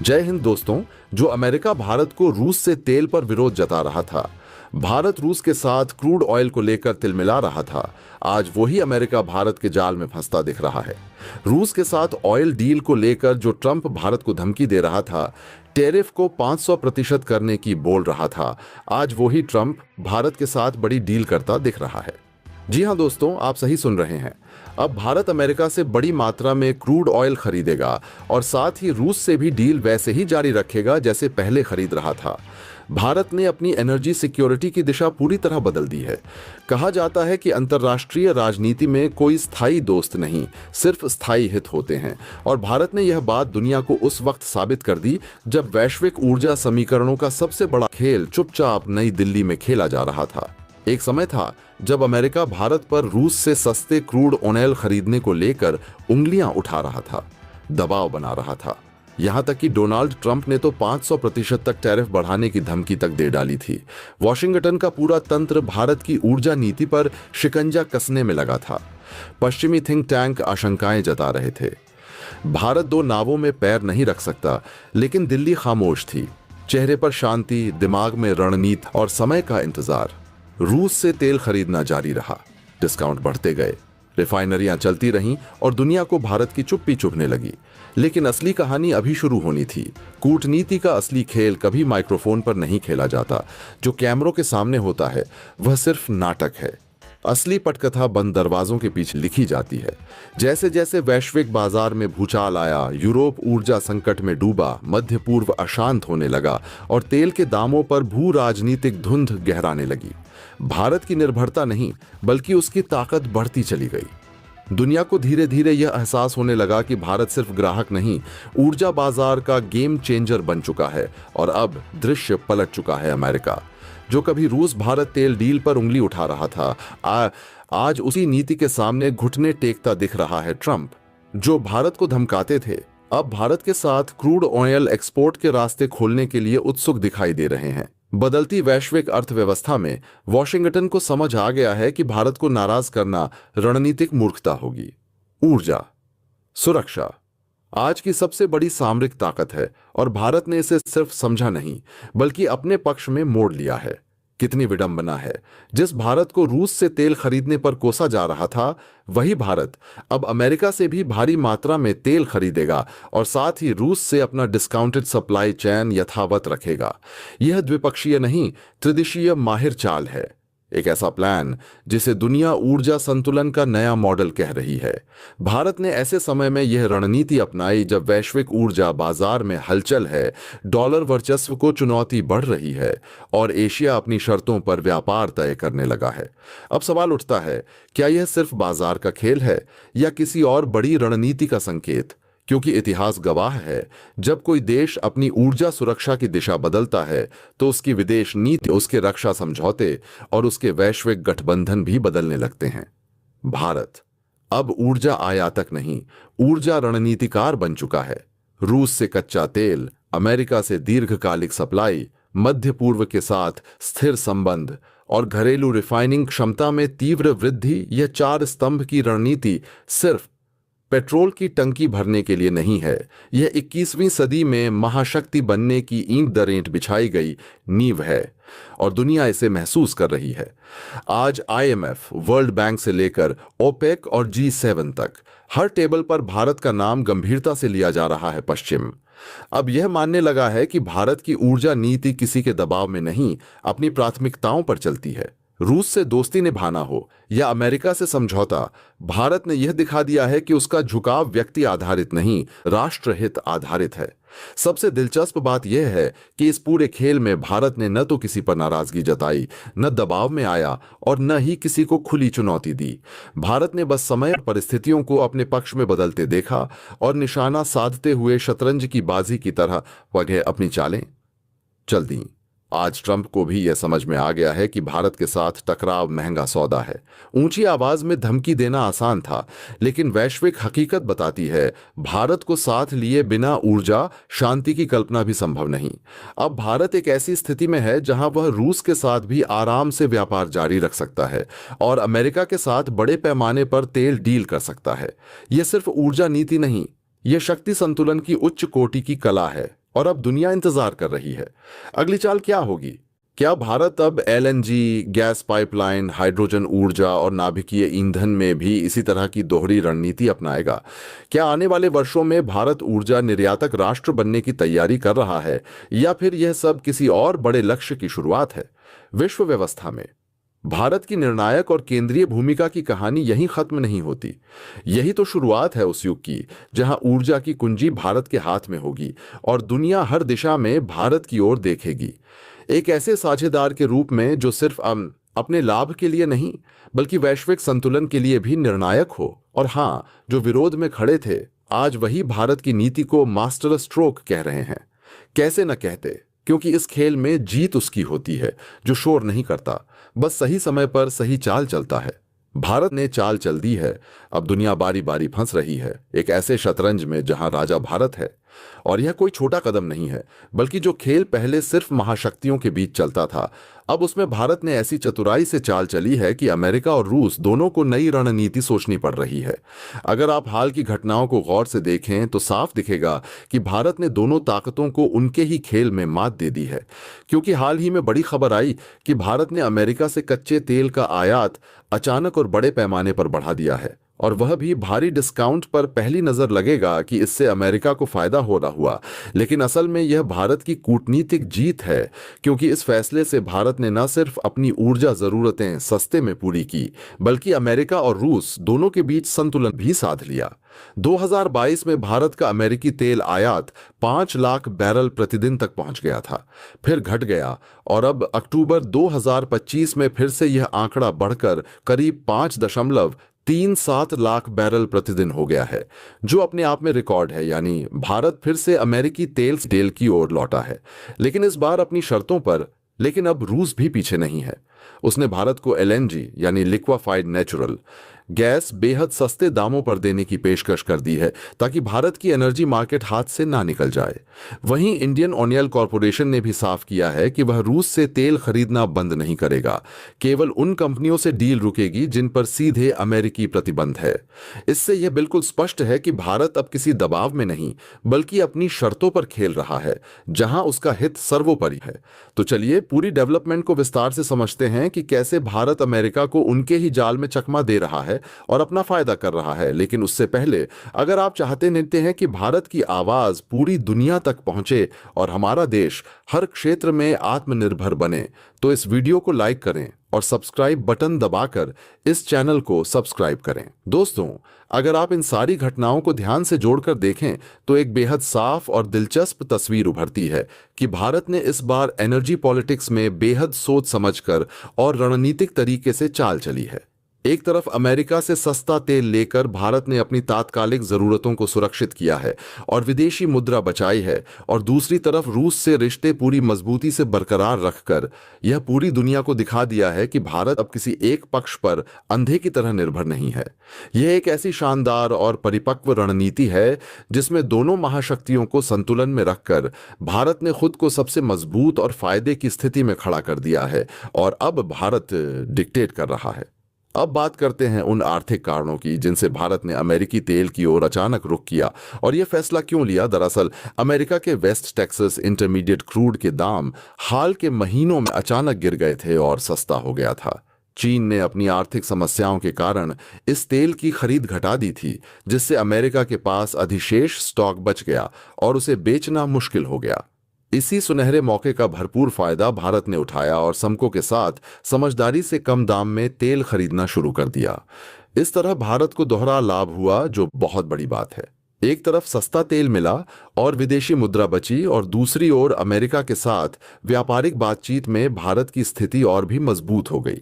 जय हिंद दोस्तों। जो अमेरिका भारत को रूस से तेल पर विरोध जता रहा था, भारत रूस के साथ क्रूड ऑयल को लेकर तिलमिला रहा था, आज वही अमेरिका भारत के जाल में फंसता दिख रहा है। रूस के साथ ऑयल डील को लेकर जो ट्रंप भारत को धमकी दे रहा था, टैरिफ को 500% करने की बोल रहा था, आज वही ट्रंप भारत के साथ बड़ी डील करता दिख रहा है। जी हां दोस्तों, आप सही सुन रहे हैं। अब भारत अमेरिका से बड़ी मात्रा में क्रूड ऑयल खरीदेगा और साथ ही रूस से भी डील वैसे ही जारी रखेगा जैसे पहले खरीद रहा था। भारत ने अपनी एनर्जी सिक्योरिटी की दिशा पूरी तरह बदल दी है। कहा जाता है कि अंतर्राष्ट्रीय राजनीति में कोई स्थायी दोस्त नहीं, सिर्फ स्थायी हित होते हैं, और भारत ने यह बात दुनिया को उस वक्त साबित कर दी जब वैश्विक ऊर्जा समीकरणों का सबसे बड़ा खेल चुपचाप नई दिल्ली में खेला जा रहा था। एक समय था जब अमेरिका भारत पर रूस से सस्ते क्रूड ऑयल खरीदने को लेकर उंगलियां उठा रहा था, दबाव बना रहा था। यहां तक कि डोनाल्ड ट्रंप ने तो 500% तक टैरिफ बढ़ाने की धमकी तक दे डाली थी। वॉशिंगटन का पूरा तंत्र भारत की ऊर्जा नीति पर शिकंजा कसने में लगा था। पश्चिमी थिंक टैंक आशंकाएं जता रहे थे। भारत दो नावों में पैर नहीं रख सकता, लेकिन दिल्ली खामोश थी। चेहरे पर शांति, दिमाग में रणनीति और समय का इंतजार। रूस से तेल खरीदना जारी रहा, डिस्काउंट बढ़ते गए, रिफाइनरियां चलती रहीं और दुनिया को भारत की चुप्पी चुभने लगी। लेकिन असली कहानी अभी शुरू होनी थी। कूटनीति का असली खेल कभी माइक्रोफोन पर नहीं खेला जाता। जो कैमरों के सामने होता है वह सिर्फ नाटक है। असली पटकथा बंद दरवाजों के पीछे लिखी जाती है। जैसे जैसे वैश्विक बाजार में भूचाल आया, यूरोप ऊर्जा संकट में डूबा, मध्य पूर्व अशांत होने लगा और तेल के दामों पर भू राजनीतिक धुंध गहराने लगी, भारत की निर्भरता नहीं बल्कि उसकी ताकत बढ़ती चली गई। दुनिया को धीरे धीरे यह एहसास होने लगा कि भारत सिर्फ ग्राहक नहीं, ऊर्जा बाजार का गेम चेंजर बन चुका है। और अब दृश्य पलट चुका है। अमेरिका, जो कभी रूस भारत तेल डील पर उंगली उठा रहा था, आज उसी नीति के सामने घुटने टेकता दिख रहा है। ट्रंप, जो भारत को धमकाते थे, अब भारत के साथ क्रूड ऑयल एक्सपोर्ट के रास्ते खोलने के लिए उत्सुक दिखाई दे रहे हैं। बदलती वैश्विक अर्थव्यवस्था में वॉशिंगटन को समझ आ गया है कि भारत को नाराज करना रणनीतिक मूर्खता होगी। ऊर्जा सुरक्षा आज की सबसे बड़ी सामरिक ताकत है और भारत ने इसे सिर्फ समझा नहीं बल्कि अपने पक्ष में मोड़ लिया है। कितनी विडंबना है, जिस भारत को रूस से तेल खरीदने पर कोसा जा रहा था, वही भारत अब अमेरिका से भी भारी मात्रा में तेल खरीदेगा और साथ ही रूस से अपना डिस्काउंटेड सप्लाई चेन यथावत रखेगा। यह द्विपक्षीय नहीं, त्रिदिशीय माहिर चाल है। एक ऐसा प्लान जिसे दुनिया ऊर्जा संतुलन का नया मॉडल कह रही है। भारत ने ऐसे समय में यह रणनीति अपनाई जब वैश्विक ऊर्जा बाजार में हलचल है, डॉलर वर्चस्व को चुनौती बढ़ रही है और एशिया अपनी शर्तों पर व्यापार तय करने लगा है। अब सवाल उठता है, क्या यह सिर्फ बाजार का खेल है या किसी और बड़ी रणनीति का संकेत? क्योंकि इतिहास गवाह है, जब कोई देश अपनी ऊर्जा सुरक्षा की दिशा बदलता है तो उसकी विदेश नीति, उसके रक्षा समझौते और उसके वैश्विक गठबंधन भी बदलने लगते हैं। भारत अब ऊर्जा आयातक नहीं, ऊर्जा रणनीतिकार बन चुका है। रूस से कच्चा तेल, अमेरिका से दीर्घकालिक सप्लाई, मध्य पूर्व के साथ स्थिर संबंध और घरेलू रिफाइनिंग क्षमता में तीव्र वृद्धि, यह 4 स्तंभ की रणनीति सिर्फ पेट्रोल की टंकी भरने के लिए नहीं है। यह 21वीं सदी में महाशक्ति बनने की ईंट दरेंट बिछाई गई नींव है और दुनिया इसे महसूस कर रही है। आज IMF, वर्ल्ड बैंक से लेकर ओपेक और G7 तक हर टेबल पर भारत का नाम गंभीरता से लिया जा रहा है। पश्चिम अब यह मानने लगा है कि भारत की ऊर्जा नीति किसी के दबाव में नहीं, अपनी प्राथमिकताओं पर चलती है। रूस से दोस्ती निभाना हो या अमेरिका से समझौता, भारत ने यह दिखा दिया है कि उसका झुकाव व्यक्ति आधारित नहीं, राष्ट्रहित आधारित है। सबसे दिलचस्प बात यह है कि इस पूरे खेल में भारत ने न तो किसी पर नाराजगी जताई, न दबाव में आया और न ही किसी को खुली चुनौती दी। भारत ने बस समय और परिस्थितियों को अपने पक्ष में बदलते देखा और निशाना साधते हुए शतरंज की बाजी की तरह वह अपनी चालें चल दी। आज ट्रंप को भी यह समझ में आ गया है कि भारत के साथ टकराव महंगा सौदा है। ऊंची आवाज में धमकी देना आसान था, लेकिन वैश्विक हकीकत बताती है, भारत को साथ लिए बिना ऊर्जा शांति की कल्पना भी संभव नहीं। अब भारत एक ऐसी स्थिति में है जहां वह रूस के साथ भी आराम से व्यापार जारी रख सकता है और अमेरिका के साथ बड़े पैमाने पर तेल डील कर सकता है। यह सिर्फ ऊर्जा नीति नहीं, यह शक्ति संतुलन की उच्च कोटि की कला है और अब दुनिया इंतजार कर रही है। अगली चाल क्या होगी? क्या भारत अब एलएनजी, गैस पाइपलाइन, हाइड्रोजन ऊर्जा और नाभिकीय ईंधन में भी इसी तरह की दोहरी रणनीति अपनाएगा? क्या आने वाले वर्षों में भारत ऊर्जा निर्यातक राष्ट्र बनने की तैयारी कर रहा है, या फिर यह सब किसी और बड़े लक्ष्य की शुरुआत है? विश्व व्यवस्था में भारत की निर्णायक और केंद्रीय भूमिका की कहानी यहीं खत्म नहीं होती। यही तो शुरुआत है उस युग की जहां ऊर्जा की कुंजी भारत के हाथ में होगी और दुनिया हर दिशा में भारत की ओर देखेगी, एक ऐसे साझेदार के रूप में जो सिर्फ अपने लाभ के लिए नहीं बल्कि वैश्विक संतुलन के लिए भी निर्णायक हो। और हां, जो विरोध में खड़े थे आज वही भारत की नीति को मास्टर स्ट्रोक कह रहे हैं। कैसे न कहते, क्योंकि इस खेल में जीत उसकी होती है जो शोर नहीं करता, बस सही समय पर सही चाल चलता है। भारत ने चाल चल दी है, अब दुनिया बारी बारी फंस रही है एक ऐसे शतरंज में जहां राजा भारत है। और यह कोई छोटा कदम नहीं है, बल्कि जो खेल पहले सिर्फ महाशक्तियों के बीच चलता था, अब उसमें भारत ने ऐसी चतुराई से चाल चली है कि अमेरिका और रूस दोनों को नई रणनीति सोचनी पड़ रही है। अगर आप हाल की घटनाओं को गौर से देखें तो साफ दिखेगा कि भारत ने दोनों ताकतों को उनके ही खेल में मात दे दी है। क्योंकि हाल ही में बड़ी खबर आई कि भारत ने अमेरिका से कच्चे तेल का आयात अचानक और बड़े पैमाने पर बढ़ा दिया है, और वह भी भारी डिस्काउंट पर। पहली नजर लगेगा कि इससे अमेरिका को फायदा हो रहा हुआ, लेकिन असल में यह भारत की कूटनीतिक जीत है, क्योंकि इस फैसले से भारत ने न सिर्फ अपनी ऊर्जा जरूरतें सस्ते में पूरी की, बल्कि अमेरिका और रूस दोनों के बीच संतुलन भी साध लिया। 2022 में भारत का अमेरिकी तेल आयात 5 लाख बैरल प्रतिदिन तक पहुंच गया था, फिर घट गया, और अब अक्टूबर 2025 में फिर से यह आंकड़ा बढ़कर करीब 5.37 लाख बैरल प्रतिदिन हो गया है, जो अपने आप में रिकॉर्ड है। यानी भारत फिर से अमेरिकी तेल की ओर लौटा है, लेकिन इस बार अपनी शर्तों पर। लेकिन अब रूस भी पीछे नहीं है। उसने भारत को एलएनजी यानी लिक्वाफाइड नेचुरल गैस बेहद सस्ते दामों पर देने की पेशकश कर दी है, ताकि भारत की एनर्जी मार्केट हाथ से ना निकल जाए। वहीं इंडियन ऑयल कॉरपोरेशन ने भी साफ किया है कि वह रूस से तेल खरीदना बंद नहीं करेगा, केवल उन कंपनियों से डील रुकेगी जिन पर सीधे अमेरिकी प्रतिबंध है। इससे यह बिल्कुल स्पष्ट है कि भारत अब किसी दबाव में नहीं बल्कि अपनी शर्तों पर खेल रहा है, जहां उसका हित सर्वोपरि है। तो चलिए पूरी डेवलपमेंट को विस्तार से समझते हैं कि कैसे भारत अमेरिका को उनके ही जाल में चकमा दे रहा है और अपना फायदा कर रहा है। लेकिन उससे पहले, अगर आप चाहते हैं कि भारत की आवाज पूरी दुनिया तक पहुंचे और हमारा देश हर क्षेत्र में आत्मनिर्भर बने, तो इस वीडियो को लाइक करें और सब्सक्राइब बटन दबाकर इस चैनल को सब्सक्राइब करें। दोस्तों, अगर आप इन सारी घटनाओं को ध्यान से जोड़कर देखें तो एक बेहद साफ और दिलचस्प तस्वीर उभरती है कि भारत ने इस बार एनर्जी पॉलिटिक्स में बेहद सोच समझकर और रणनीतिक तरीके से चाल चली है। एक तरफ अमेरिका से सस्ता तेल लेकर भारत ने अपनी तात्कालिक जरूरतों को सुरक्षित किया है और विदेशी मुद्रा बचाई है, और दूसरी तरफ रूस से रिश्ते पूरी मजबूती से बरकरार रखकर यह पूरी दुनिया को दिखा दिया है कि भारत अब किसी एक पक्ष पर अंधे की तरह निर्भर नहीं है। यह एक ऐसी शानदार और परिपक्व रणनीति है जिसमें दोनों महाशक्तियों को संतुलन में रखकर भारत ने खुद को सबसे मजबूत और फायदे की स्थिति में खड़ा कर दिया है, और अब भारत डिक्टेट कर रहा है। अब बात करते हैं उन आर्थिक कारणों की जिनसे भारत ने अमेरिकी तेल की ओर अचानक रुख किया, और यह फैसला क्यों लिया। दरअसल अमेरिका के वेस्ट टेक्सास इंटरमीडिएट क्रूड के दाम हाल के महीनों में अचानक गिर गए थे और सस्ता हो गया था। चीन ने अपनी आर्थिक समस्याओं के कारण इस तेल की खरीद घटा दी थी, जिससे अमेरिका के पास अधिशेष स्टॉक बच गया और उसे बेचना मुश्किल हो गया। इसी सुनहरे मौके का भरपूर फायदा भारत ने उठाया और समकों के साथ समझदारी से कम दाम में तेल खरीदना शुरू कर दिया। इस तरह भारत को दोहरा लाभ हुआ, जो बहुत बड़ी बात है। एक तरफ सस्ता तेल मिला और विदेशी मुद्रा बची, और दूसरी ओर अमेरिका के साथ व्यापारिक बातचीत में भारत की स्थिति और भी मजबूत हो गई।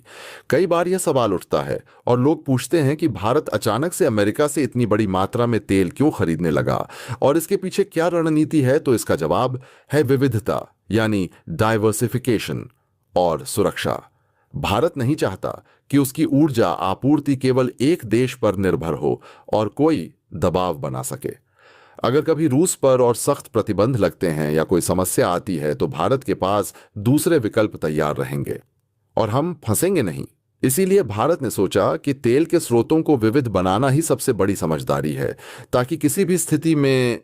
कई बार यह सवाल उठता है और लोग पूछते हैं कि भारत अचानक से अमेरिका से इतनी बड़ी मात्रा में तेल क्यों खरीदने लगा और इसके पीछे क्या रणनीति है। तो इसका जवाब है विविधता, यानी डाइवर्सिफिकेशन और सुरक्षा। भारत नहीं चाहता कि उसकी ऊर्जा आपूर्ति केवल एक देश पर निर्भर हो और कोई दबाव बना सके। अगर कभी रूस पर और सख्त प्रतिबंध लगते हैं या कोई समस्या आती है तो भारत के पास दूसरे विकल्प तैयार रहेंगे और हम फंसेंगे नहीं। इसीलिए भारत ने सोचा कि तेल के स्रोतों को विविध बनाना ही सबसे बड़ी समझदारी है, ताकि किसी भी स्थिति में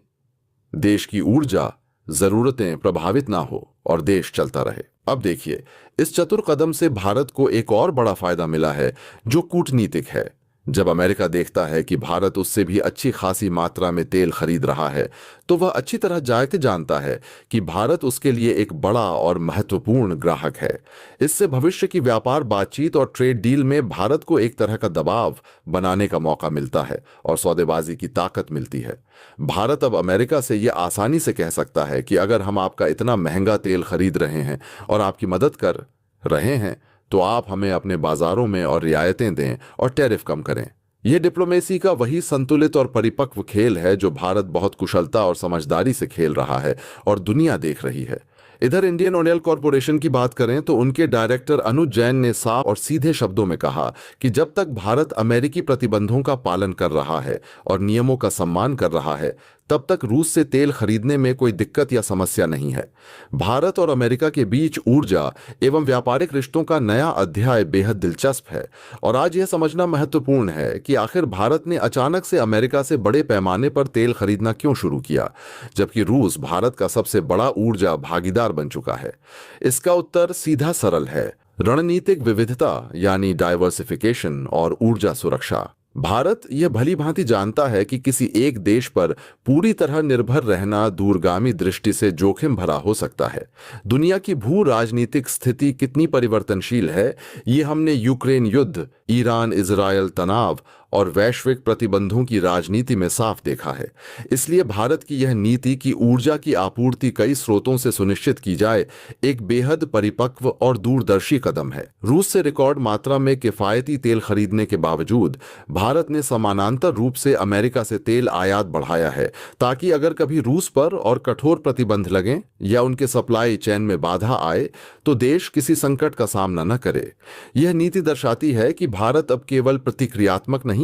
देश की ऊर्जा जरूरतें प्रभावित ना हो और देश चलता रहे। अब देखिए, इस चतुर कदम से भारत को एक और बड़ा फायदा मिला है जो कूटनीतिक है। जब अमेरिका देखता है कि भारत उससे भी अच्छी खासी मात्रा में तेल खरीद रहा है, तो वह अच्छी तरह जाके जानता है कि भारत उसके लिए एक बड़ा और महत्वपूर्ण ग्राहक है। इससे भविष्य की व्यापार बातचीत और ट्रेड डील में भारत को एक तरह का दबाव बनाने का मौका मिलता है और सौदेबाजी की ताकत मिलती है। भारत अब अमेरिका से यह आसानी से कह सकता है कि अगर हम आपका इतना महंगा तेल खरीद रहे हैं और आपकी मदद कर रहे हैं, तो आप हमें अपने बाजारों में और रियायतें दें और टैरिफ कम करें। यह डिप्लोमेसी का वही संतुलित और परिपक्व खेल है जो भारत बहुत कुशलता और समझदारी से खेल रहा है और दुनिया देख रही है। इधर इंडियन ऑयल कॉरपोरेशन की बात करें तो उनके डायरेक्टर अनुज जैन ने साफ और सीधे शब्दों में कहा कि जब तक भारत अमेरिकी प्रतिबंधों का पालन कर रहा है और नियमों का सम्मान कर रहा है, तब तक रूस से तेल खरीदने में कोई दिक्कत या समस्या नहीं है। भारत और अमेरिका के बीच ऊर्जा एवं व्यापारिक रिश्तों का नया अध्याय बेहद दिलचस्प है और आज यह समझना महत्वपूर्ण है कि आखिर भारत ने अचानक से अमेरिका से बड़े पैमाने पर तेल खरीदना क्यों शुरू किया, जबकि रूस भारत का सबसे बड़ा ऊर्जा भागीदार बन चुका है। इसका उत्तर सीधा सरल है, रणनीतिक विविधता यानी डाइवर्सिफिकेशन और ऊर्जा सुरक्षा। भारत यह भली भांति जानता है कि किसी एक देश पर पूरी तरह निर्भर रहना दूरगामी दृष्टि से जोखिम भरा हो सकता है। दुनिया की भू राजनीतिक स्थिति कितनी परिवर्तनशील है, ये हमने यूक्रेन युद्ध, ईरान इजरायल तनाव और वैश्विक प्रतिबंधों की राजनीति में साफ देखा है। इसलिए भारत की यह नीति कि ऊर्जा की आपूर्ति कई स्रोतों से सुनिश्चित की जाए, एक बेहद परिपक्व और दूरदर्शी कदम है। रूस से रिकॉर्ड मात्रा में किफायती तेल खरीदने के बावजूद भारत ने समानांतर रूप से अमेरिका से तेल आयात बढ़ाया है, ताकि अगर कभी रूस पर और कठोर प्रतिबंध लगें या उनके सप्लाई चेन में बाधा आए तो देश किसी संकट का सामना न करे। यह नीति दर्शाती है कि भारत अब केवल प्रतिक्रियात्मक नहीं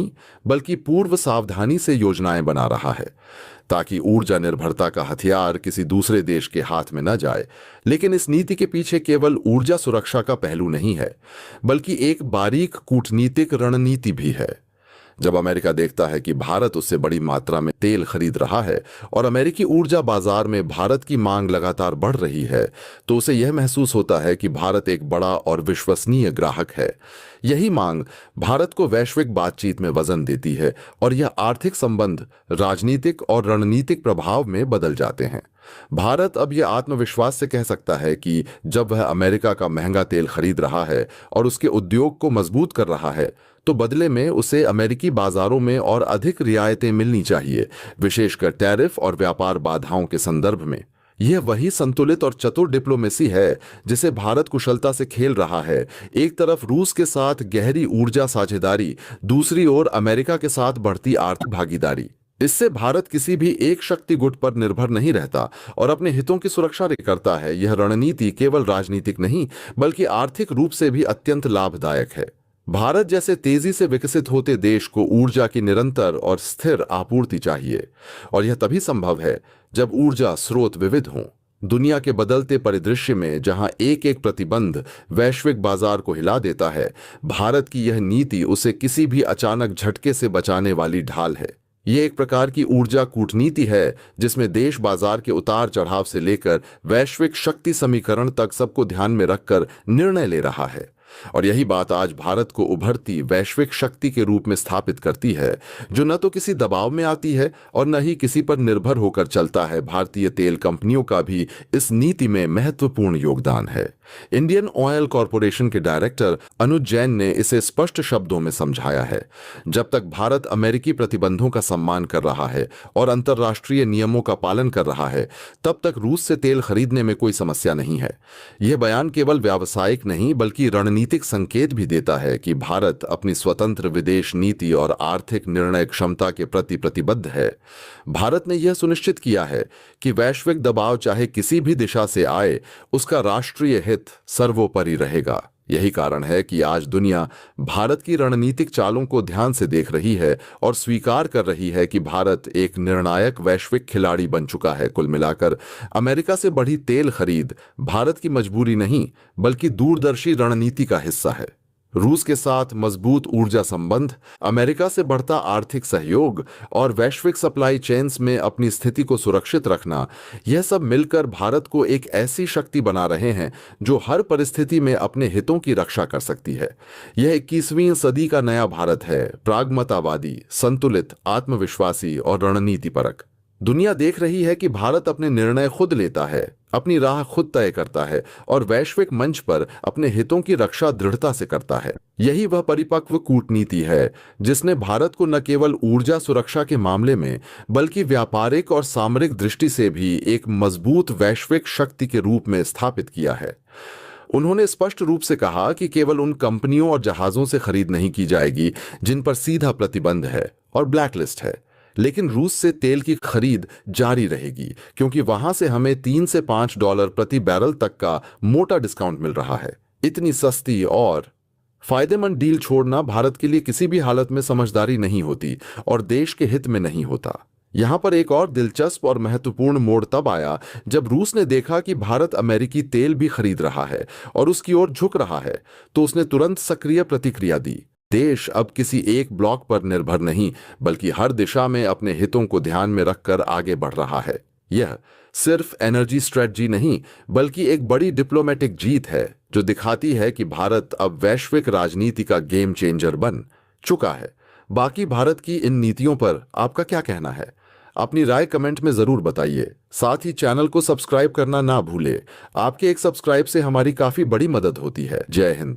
बल्कि पूर्व सावधानी से योजनाएं बना रहा है, ताकि ऊर्जा निर्भरता का हथियार किसी दूसरे देश के हाथ में न जाए। लेकिन इस नीति के पीछे केवल ऊर्जा सुरक्षा का पहलू नहीं है, बल्कि एक बारीक कूटनीतिक रणनीति भी है। जब अमेरिका देखता है कि भारत उससे बड़ी मात्रा में तेल खरीद रहा है और अमेरिकी ऊर्जा बाजार में भारत की मांग लगातार बढ़ रही है, तो उसे यह महसूस होता है कि भारत एक बड़ा और विश्वसनीय ग्राहक है। यही मांग भारत को वैश्विक बातचीत में वजन देती है और यह आर्थिक संबंध राजनीतिक और रणनीतिक प्रभाव में बदल जाते हैं। भारत अब यह आत्मविश्वास से कह सकता है कि जब वह अमेरिका का महंगा तेल खरीद रहा है और उसके उद्योग को मजबूत कर रहा है, तो बदले में उसे अमेरिकी बाजारों में और अधिक रियायतें मिलनी चाहिए, विशेषकर टैरिफ और व्यापार बाधाओं के संदर्भ में। यह वही संतुलित और चतुर डिप्लोमेसी है जिसे भारत कुशलता से खेल रहा है। एक तरफ रूस के साथ गहरी ऊर्जा साझेदारी, दूसरी ओर अमेरिका के साथ बढ़ती आर्थिक भागीदारी। इससे भारत किसी भी एक शक्ति गुट पर निर्भर नहीं रहता और अपने हितों की सुरक्षा करता है। यह रणनीति केवल राजनीतिक नहीं बल्कि आर्थिक रूप से भी अत्यंत लाभदायक है। भारत जैसे तेजी से विकसित होते देश को ऊर्जा की निरंतर और स्थिर आपूर्ति चाहिए, और यह तभी संभव है जब ऊर्जा स्रोत विविध हों। दुनिया के बदलते परिदृश्य में जहां एक एक प्रतिबंध वैश्विक बाजार को हिला देता है, भारत की यह नीति उसे किसी भी अचानक झटके से बचाने वाली ढाल है। ये एक प्रकार की ऊर्जा कूटनीति है जिसमें देश बाजार के उतार चढ़ाव से लेकर वैश्विक शक्ति समीकरण तक सबको ध्यान में रखकर निर्णय ले रहा है। और यही बात आज भारत को उभरती वैश्विक शक्ति के रूप में स्थापित करती है, जो न तो किसी दबाव में आती है और न ही किसी पर निर्भर होकर चलता है। भारतीय तेल कंपनियों का भी इस नीति में महत्वपूर्ण योगदान है। इंडियन ऑयल कॉरपोरेशन के डायरेक्टर अनुज जैन ने इसे स्पष्ट शब्दों में समझाया है। जब तक भारत अमेरिकी प्रतिबंधों का सम्मान कर रहा है और अंतर्राष्ट्रीय नियमों का पालन कर रहा है, तब तक रूस से तेल खरीदने में कोई समस्या नहीं है। यह बयान केवल व्यावसायिक नहीं बल्कि रणनीतिक संकेत भी देता है कि भारत अपनी स्वतंत्र विदेश नीति और आर्थिक निर्णय क्षमता के प्रति प्रतिबद्ध है। भारत ने यह सुनिश्चित किया है कि वैश्विक दबाव चाहे किसी भी दिशा से आए, उसका राष्ट्रीय हित सर्वोपरि रहेगा। यही कारण है कि आज दुनिया भारत की रणनीतिक चालों को ध्यान से देख रही है और स्वीकार कर रही है कि भारत एक निर्णायक वैश्विक खिलाड़ी बन चुका है। कुल मिलाकर अमेरिका से बढ़ी तेल खरीद भारत की मजबूरी नहीं बल्कि दूरदर्शी रणनीति का हिस्सा है। रूस के साथ मजबूत ऊर्जा संबंध, अमेरिका से बढ़ता आर्थिक सहयोग और वैश्विक सप्लाई चेन्स में अपनी स्थिति को सुरक्षित रखना, यह सब मिलकर भारत को एक ऐसी शक्ति बना रहे हैं जो हर परिस्थिति में अपने हितों की रक्षा कर सकती है। यह 21वीं सदी का नया भारत है, प्रागमतवादी, संतुलित, आत्मविश्वासी और रणनीतिपरक। दुनिया देख रही है कि भारत अपने निर्णय खुद लेता है, अपनी राह खुद तय करता है और वैश्विक मंच पर अपने हितों की रक्षा दृढ़ता से करता है। यही वह परिपक्व कूटनीति है जिसने भारत को न केवल ऊर्जा सुरक्षा के मामले में बल्कि व्यापारिक और सामरिक दृष्टि से भी एक मजबूत वैश्विक शक्ति के रूप में स्थापित किया है। उन्होंने स्पष्ट रूप से कहा कि केवल उन कंपनियों और जहाजों से खरीद नहीं की जाएगी जिन पर सीधा प्रतिबंध है और ब्लैकलिस्ट है, लेकिन रूस से तेल की खरीद जारी रहेगी क्योंकि वहां से हमें $3 से $5 प्रति बैरल तक का मोटा डिस्काउंट मिल रहा है। इतनी सस्ती और फायदेमंद डील छोड़ना भारत के लिए किसी भी हालत में समझदारी नहीं होती और देश के हित में नहीं होता। यहां पर एक और दिलचस्प और महत्वपूर्ण मोड़ तब आया जब रूस ने देखा कि भारत अमेरिकी तेल भी खरीद रहा है और उसकी ओर झुक रहा है, तो उसने तुरंत सक्रिय प्रतिक्रिया दी। देश अब किसी एक ब्लॉक पर निर्भर नहीं बल्कि हर दिशा में अपने हितों को ध्यान में रखकर आगे बढ़ रहा है। यह सिर्फ एनर्जी स्ट्रेटजी नहीं बल्कि एक बड़ी डिप्लोमेटिक जीत है जो दिखाती है कि भारत अब वैश्विक राजनीति का गेम चेंजर बन चुका है। बाकी भारत की इन नीतियों पर आपका क्या कहना है? अपनी राय कमेंट में जरूर बताइए। साथ ही चैनल को सब्सक्राइब करना ना भूले। आपके एक सब्सक्राइब से हमारी काफी बड़ी मदद होती है। जय हिंद।